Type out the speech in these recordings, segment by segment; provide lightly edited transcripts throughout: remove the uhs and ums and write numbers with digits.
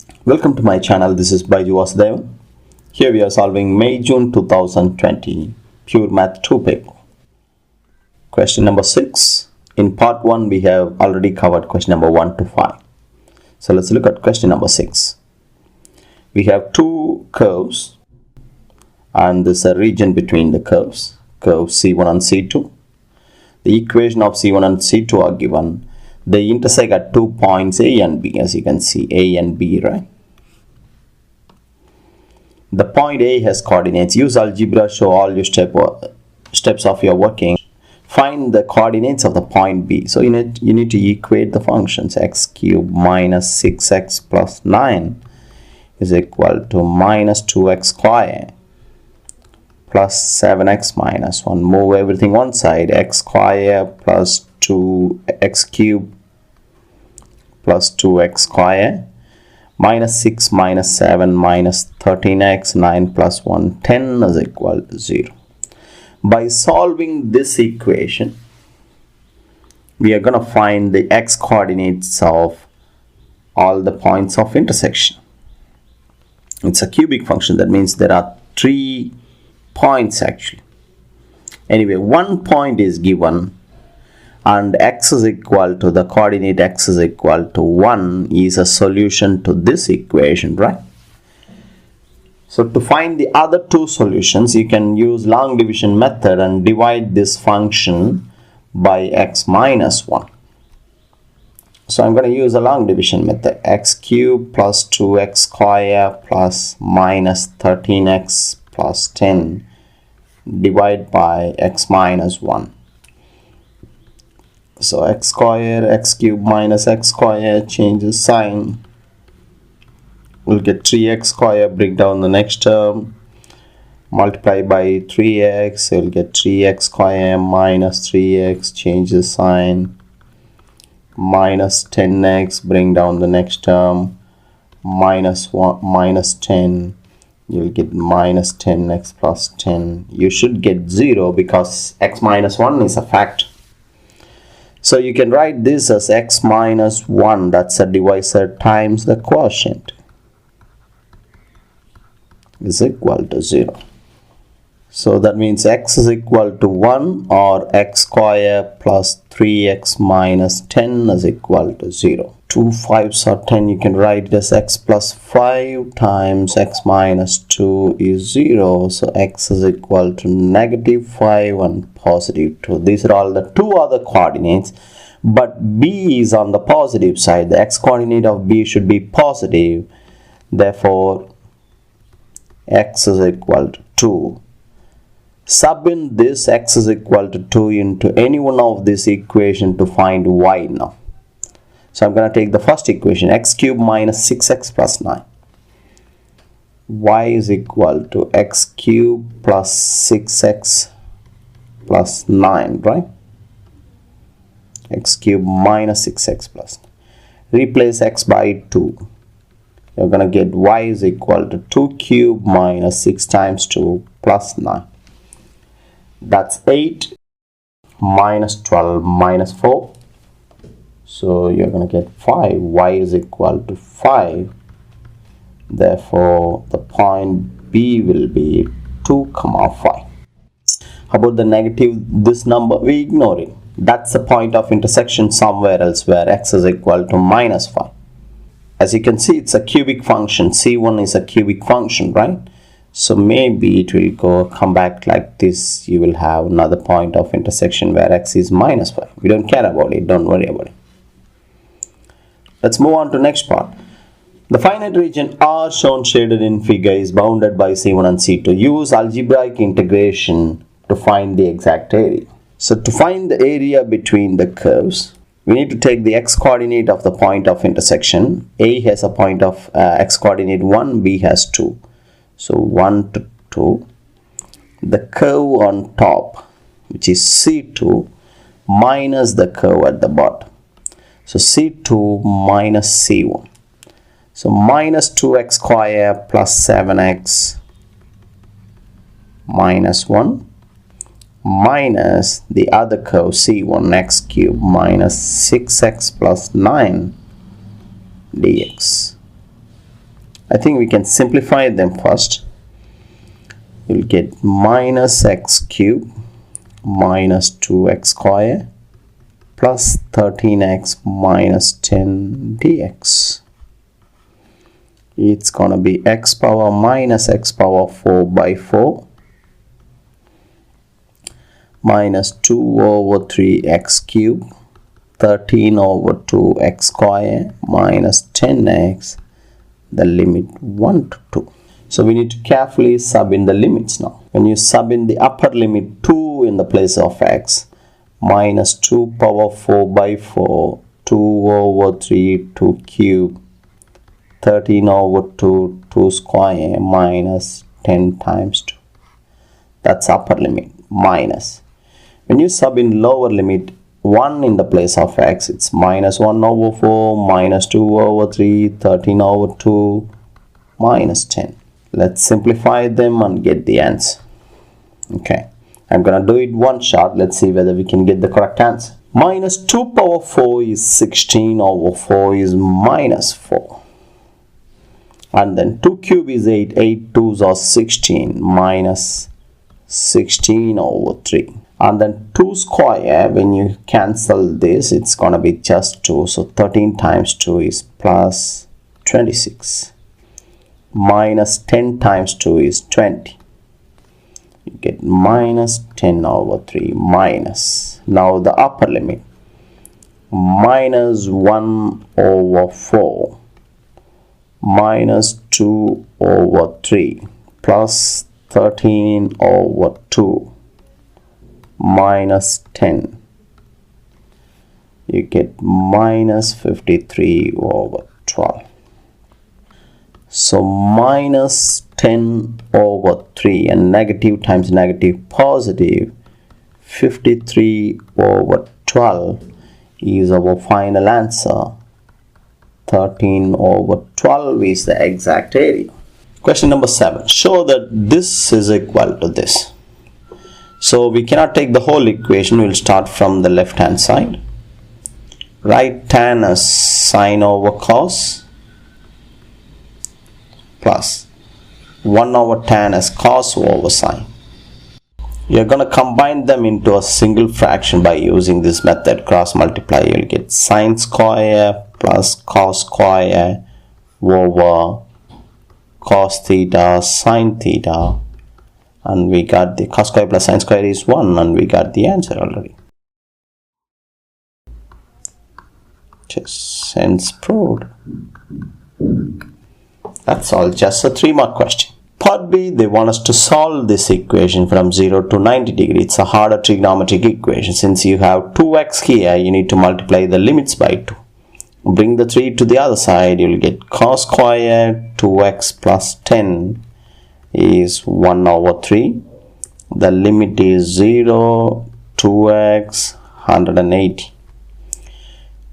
Welcome to my channel. This is Byju. Here we are solving May-June 2020 Pure Math 2 paper. Question number 6. In part 1 we have already covered question number 1 to 5. So let's look at question number 6. We have two curves and there's a region between the curves, curve C1 and C2. The equation of C1 and C2 are given. They intersect at 2 points A and B, as you can see, A and B, right? The point A has coordinates. Use algebra, show all your steps of your working. Find the coordinates of the point B. So you need to equate the functions. X cubed minus 6x plus 9 is equal to minus 2x square plus 7x minus 1. Move everything one side. X square plus 2x cubed plus 2x square minus 6 minus 7 minus 13x 9 plus 1 10 is equal to 0. By solving this equation, we are going to find the x coordinates of all the points of intersection. It's a cubic function. That means there are 3 points actually. Anyway, one point is given and x is equal to the coordinate x is equal to 1 is a solution to this equation, right? So to find the other two solutions, you can use long division method and divide this function by x minus 1. So I'm going to use a long division method. X cubed plus 2x square plus minus 13x plus 10 divide by x minus 1. So x square, x cubed minus x square, changes sign. We'll get 3x square, bring down the next term, multiply by 3x, we'll get 3x square minus 3x, changes sign, minus 10x, bring down the next term, minus 1, minus 10, you'll get minus 10x plus 10. You should get 0 because x minus 1 is a fact. So you can write this as x minus 1, that's a divisor, times the quotient is equal to 0. So that means x is equal to 1 or x square plus 3x minus 10 is equal to 0. 2 5s are 10. You can write it as x plus 5 times x minus 2 is 0. So x is equal to negative 5 and positive 2. These are all the two other coordinates. But b is on the positive side. The x coordinate of b should be positive. Therefore, x is equal to 2. Sub in this x is equal to 2 into any one of this equation to find y now. So I'm going to take the first equation, x cubed minus 6x plus 9. Y is equal to x cubed plus 6x plus 9, right? X cubed minus 6x plus 9. Replace x by 2. You're going to get y is equal to 2 cubed minus 6 times 2 plus 9. That's 8 minus 12 minus 4. So you're going to get 5. Y is equal to 5. Therefore, the point B will be 2, 5. How about the negative? This number, we ignore it. That's the point of intersection somewhere else where x is equal to minus 5. As you can see, it's a cubic function. C1 is a cubic function, right? So maybe it will come back like this. You will have another point of intersection where x is minus 5. We don't care about it. Don't worry about it. Let's move on to next part. The finite region R shown shaded in figure is bounded by C1 and C2. Use algebraic integration to find the exact area. So to find the area between the curves, we need to take the x coordinate of the point of intersection. A has a point of x coordinate 1, B has 2. So 1 to 2. The curve on top, which is C2, minus the curve at the bottom. So C2 minus C1. So minus 2x square plus 7x minus 1 minus the other curve C1 x cubed minus 6x plus 9 dx. I think we can simplify them first. You'll get minus x cube minus 2x square plus 13x minus 10 dx. It's gonna be x power minus x power 4 by 4 minus 2 over 3x cube 13 over 2x square minus 10x, the limit 1 to 2. So we need to carefully sub in the limits now. When you sub in the upper limit 2 in the place of x, minus 2 power 4 by 4, 2 over 3, 2 cube, 13 over 2, 2 square minus 10 times 2. That's upper limit, minus. When you sub in lower limit 1 in the place of x, it's minus 1 over 4, minus 2 over 3, 13 over 2, minus 10. Let's simplify them and get the answer. Okay, I'm gonna do it one shot. Let's see whether we can get the correct answer. Minus 2 power 4 is 16 over 4 is minus 4. And then 2 cube is 8, 8 2s are 16, minus 16 over 3. And then 2 square, when you cancel this, it's gonna be just 2. So 13 times 2 is plus 26. Minus 10 times 2 is 20. You get minus 10 over 3 minus. Now the upper limit. Minus 1 over 4 minus 2 over 3 plus 13 over 2 minus 10. You get minus 53 over 12. So minus 10 over 3 and negative times negative positive, 53 over 12 is our final answer. 13 over 12 is the exact area. Question number 7. Show that this is equal to this. So we cannot take the whole equation. We'll start from the left hand side. Write tan as sine over cos plus 1 over tan as cos over sine. You're going to combine them into a single fraction by using this method, cross multiply. You'll get sine square plus cos square over cos theta sine theta, and we got the cos square plus sine square is 1, and we got the answer already. Just hence proved. That's all, just a 3-mark question. Part B, they want us to solve this equation from 0 to 90 degrees. It's a harder trigonometric equation. Since you have 2x here, you need to multiply the limits by 2. Bring the 3 to the other side, you'll get cos square 2x plus 10 is 1 over 3. The limit is 0, 2x, 180.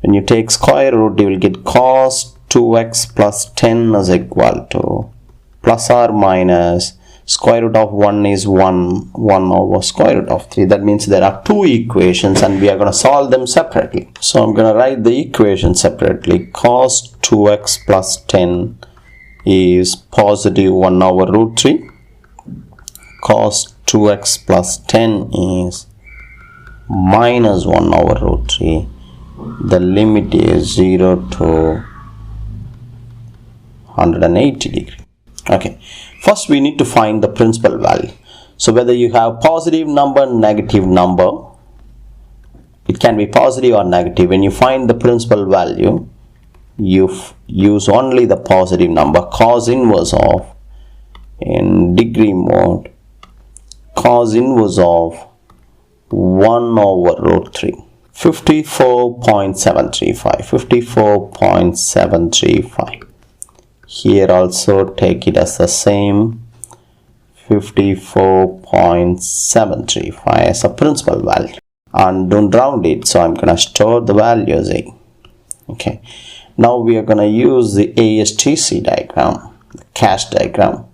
When you take square root, you will get cos 2x plus 10 is equal to plus or minus square root of 1 is 1 over square root of 3. That means there are 2 equations and we are going to solve them separately. So I'm going to write the equation separately. Cos 2x plus 10 is positive 1 over root 3. Cos 2x plus 10 is minus 1 over root 3. The limit is 0 to 180 degrees. Okay, first we need to find the principal value. So whether you have positive number, negative number, it can be positive or negative. When you find the principal value, you use only the positive number. Cos inverse of, in degree mode, cos inverse of 1 over root 3. 54.735. 54.735. Here also take it as the same 54.735 as a principal value, and don't round it, so I'm gonna store the value as a. Okay, now we are gonna use the ASTC diagram, the cache diagram.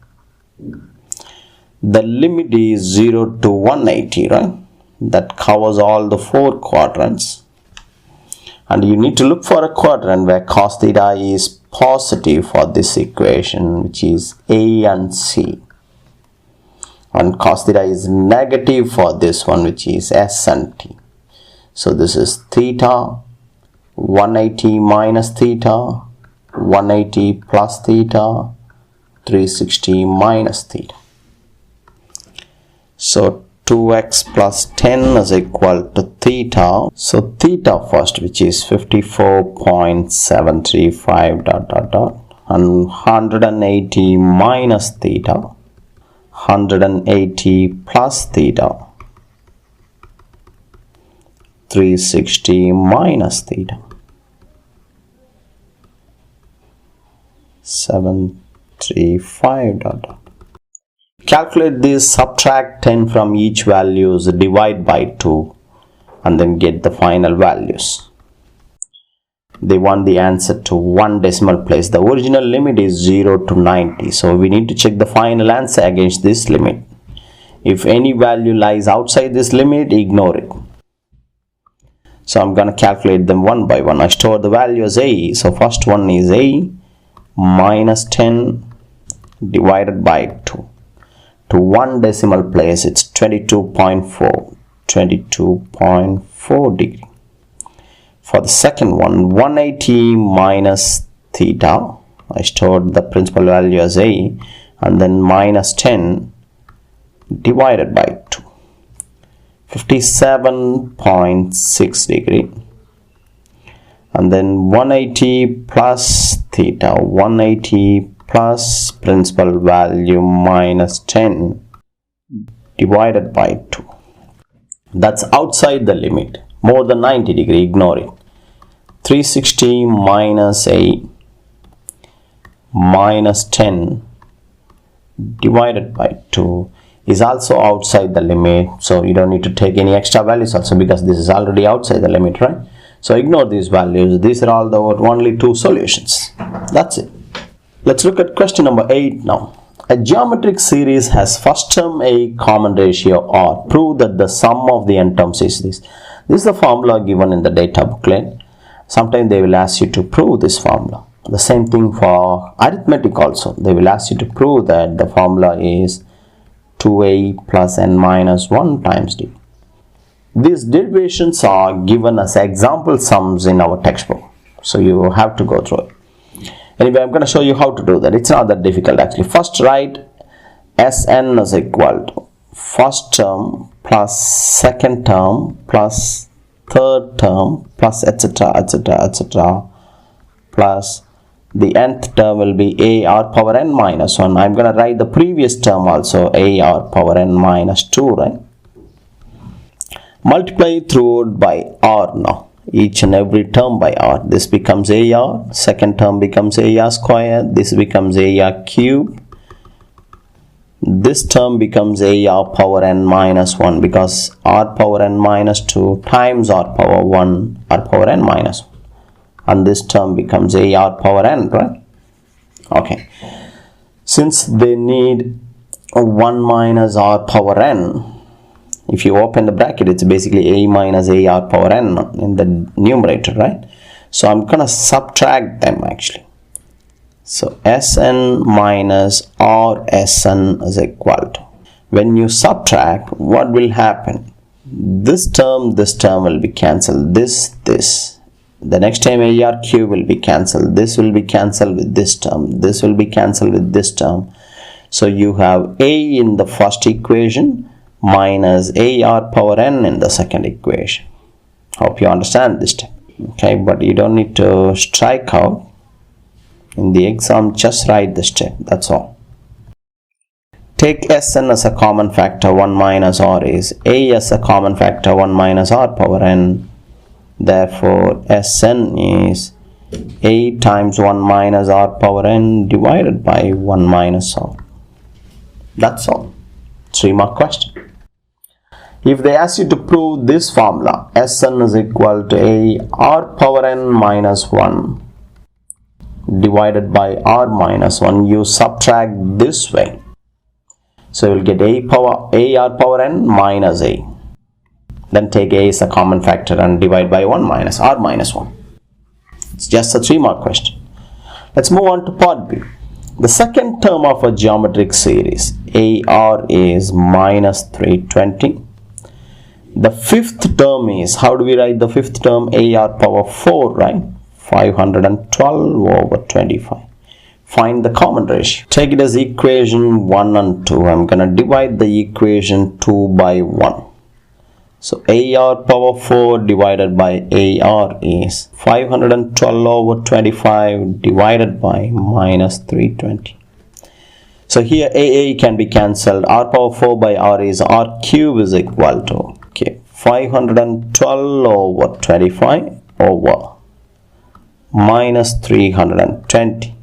The limit is 0 to 180, right? That covers all the 4 quadrants, And you need to look for a quadrant where cos theta is positive for this equation, which is A and C. And cos theta is negative for this one, which is S and T. So this is theta, 180 minus theta, 180 plus theta, 360 minus theta. So 2x plus 10 is equal to theta. So theta first, which is 54.735 and 180 minus theta, 180 plus theta, 360 minus theta, 735 . Calculate this, subtract 10 from each values, divide by 2 and then get the final values. They want the answer to one decimal place. The original limit is 0 to 90. So we need to check the final answer against this limit. If any value lies outside this limit, ignore it. So I'm going to calculate them one by one. I store the value as A. So first one is A minus 10 divided by 2. To one decimal place, it's 22.4 degree. For the second one, 180 minus theta, I stored the principal value as A, and then minus 10 divided by 2, 57.6 degree. And then 180 plus theta, 180 plus principal value minus 10 divided by 2. That's outside the limit, more than 90 degree, ignore it. 360 minus A minus 10 divided by 2 is also outside the limit, so you don't need to take any extra values also because this is already outside the limit, right? So ignore these values. These are all the only two solutions. That's it. Let's look at question number 8 now. A geometric series has first term A common ratio R. Prove that the sum of the n terms is this. This is the formula given in the data booklet. Sometimes they will ask you to prove this formula. The same thing for arithmetic also. They will ask you to prove that the formula is 2a plus n minus 1 times d. These derivations are given as example sums in our textbook. So you have to go through it. Anyway, I'm going to show you how to do that. It's not that difficult actually. First write Sn is equal to first term plus second term plus third term plus etc plus the nth term will be a r power n minus 1. I'm going to write the previous term also a r power n minus 2, right? Multiply through by r now. Each and every term by r. This becomes AR, second term becomes AR square, this becomes AR cube, this term becomes AR power n minus 1 because r power n minus 2 times r power 1, r power n minus 1, and this term becomes AR power n, right? Okay, since they need 1 minus r power n, if you open the bracket, it's basically a minus ar power n in the numerator, right? So I'm gonna subtract them actually. So Sn minus Rsn is equal to, when you subtract, what will happen? This term will be cancelled, this. The next time AR cube will be cancelled, this will be cancelled with this term, this will be cancelled with this term. So you have a in the first equation minus ar power n in the second equation. Hope you understand this step. Okay, but you don't need to strike out. In the exam, just write the step, that's all. Take Sn as a common factor, 1 minus r is a as a common factor, 1 minus r power n. Therefore, Sn is a times 1 minus r power n divided by 1 minus r. That's all. 3-mark question. If they ask you to prove this formula, Sn is equal to a r power n minus 1 divided by r minus 1, you subtract this way. So you will get a r power n minus a. Then take a as a common factor and divide by 1 minus r minus 1. It's just a 3-mark question. Let's move on to part B. The second term of a geometric series AR is minus 320. The fifth term is, how do we write the fifth term? AR power 4, right? 512 over 25. Find the common ratio. Take it as equation 1 and 2. I'm going to divide the equation 2 by 1. So AR power 4 divided by AR is 512 over 25 divided by minus 320. So here AA can be cancelled. R power 4 by R is R cube is equal to 512 over 25 over minus 320.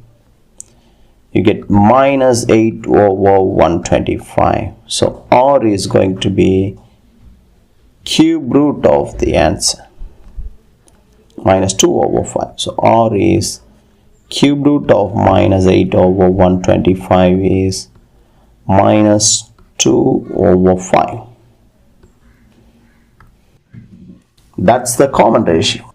You get minus 8 over 125. So R is going to be cube root of the answer, minus 2 over 5. So R is cube root of minus 8 over 125 is minus 2 over 5. That's the common ratio.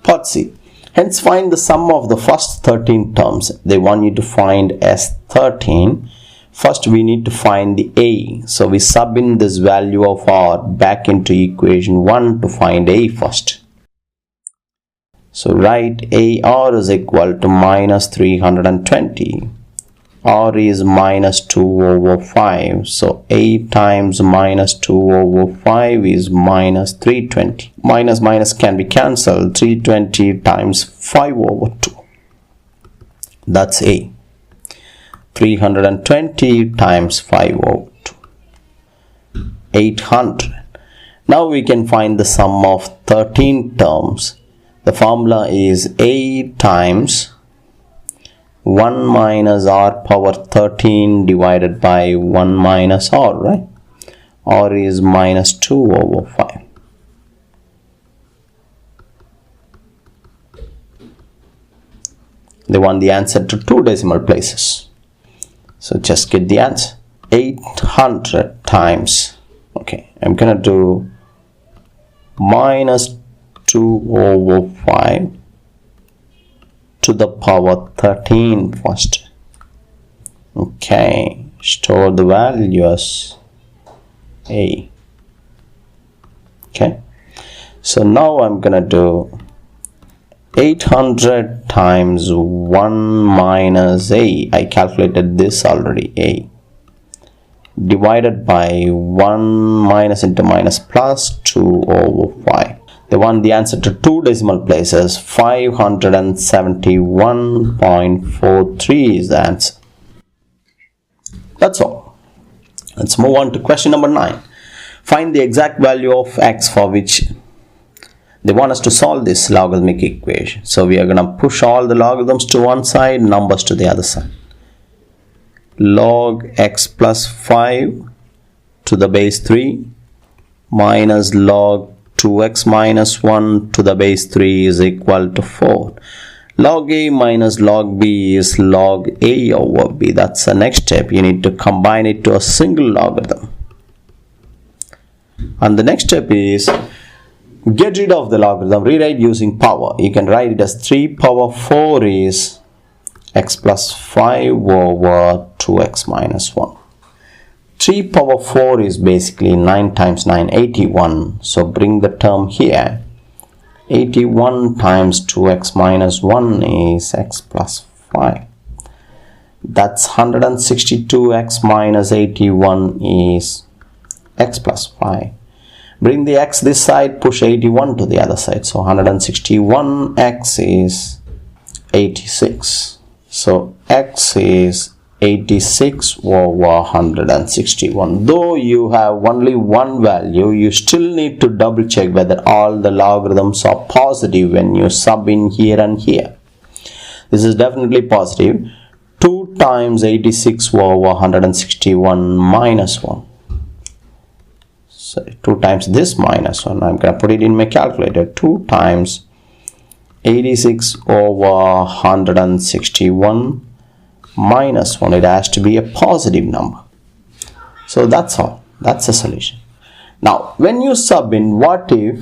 Part C. Hence find the sum of the first 13 terms. They want you to find S13. First we need to find the A. So we sub in this value of R back into equation 1 to find A first. So write AR is equal to minus 320. R is minus 2 over 5. So A times minus 2 over 5 is minus 320. Minus minus can be cancelled. 320 times 5 over 2. That's A. 320 times 5 over 2. 800. Now we can find the sum of 13 terms. The formula is A times 1 minus R power 13 divided by 1 minus R, right? R is minus 2 over 5. They want the answer to 2 decimal places. So just get the answer. 800 times, I'm gonna do minus 2 over 5 to the power 13 first. Store the value as A. So now I'm gonna do 800 times 1 minus A. I calculated this already, A, divided by 1 minus into minus plus 2 over 5. They want the answer to 2 decimal places. 571.43 is the answer. That's all. Let's move on to question number 9. Find the exact value of x for which they want us to solve this logarithmic equation. So we are going to push all the logarithms to one side, numbers to the other side. Log x plus 5 to the base 3 minus log 2x minus 1 to the base 3 is equal to 4. Log a minus log b is log a over b. That's the next step. You need to combine it to a single logarithm. And the next step is get rid of the logarithm, rewrite using power. You can write it as 3 power 4 is x plus 5 over 2x minus 1. 3 power 4 is basically 9 times 9, 81. So bring the term here. 81 times 2x minus 1 is x plus 5. That's 162x minus 81 is x plus 5. Bring the x this side, push 81 to the other side. So 161x is 86. So x is 86 over 161. Though you have only one value, you still need to double check whether all the logarithms are positive when you sub in here and here. This is definitely positive. 2 times 86 over 161 minus 1. So 2 times this minus 1. I'm going to put it in my calculator. 2 times 86 over 161 minus 1. It has to be a positive number. So that's all. That's the solution. Now when you sub in, what if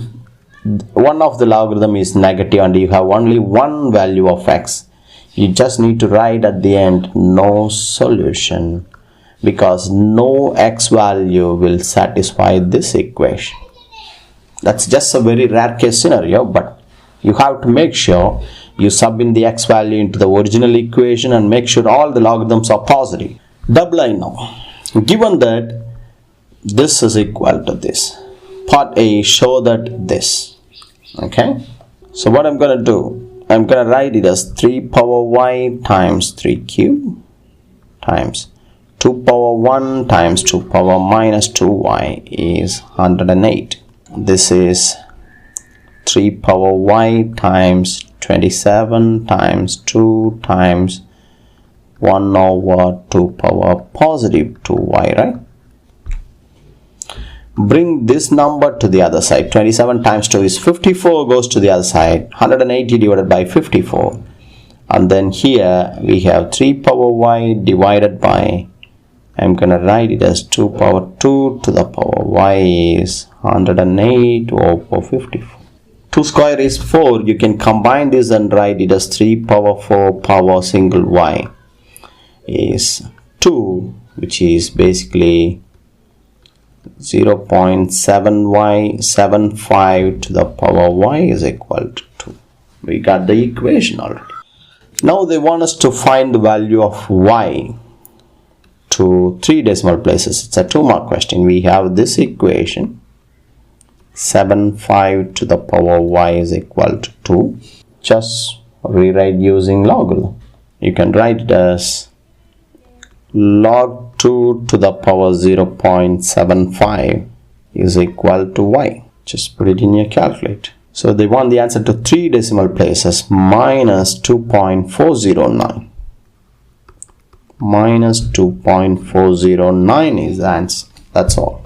one of the logarithm is negative and you have only one value of x, you just need to write at the end no solution, because no x value will satisfy this equation. That's just a very rare case scenario, but you have to make sure you sub in the x value into the original equation and make sure all the logarithms are positive. Double I now. Given that this is equal to this, part A, show that this. Okay, so what I'm going to do, I'm going to write it as 3 power y times 3 cube times 2 power 1 times 2 power minus 2y is 108. This is 3 power y times 27 times 2 times 1 over 2 power positive 2y, right? Bring this number to the other side. 27 times 2 is 54, goes to the other side. 180 divided by 54. And then here we have 3 power y divided by, I'm going to write it as 2 power 2 to the power y is 108 over 54. 2 square is 4. You can combine this and write it as 3 power 4 power single y is 2, which is basically 0.7y75 to the power y is equal to 2. We got the equation already. Now they want us to find the value of y to 3 decimal places. It's a 2-mark question. We have this equation, 75 to the power y is equal to 2. Just rewrite using logarithm. You can write it as log 2 to the power 0.75 is equal to y. Just put it in your calculator. So they want the answer to 3 decimal places, minus 2.409. Minus 2.409 is the answer. That's all.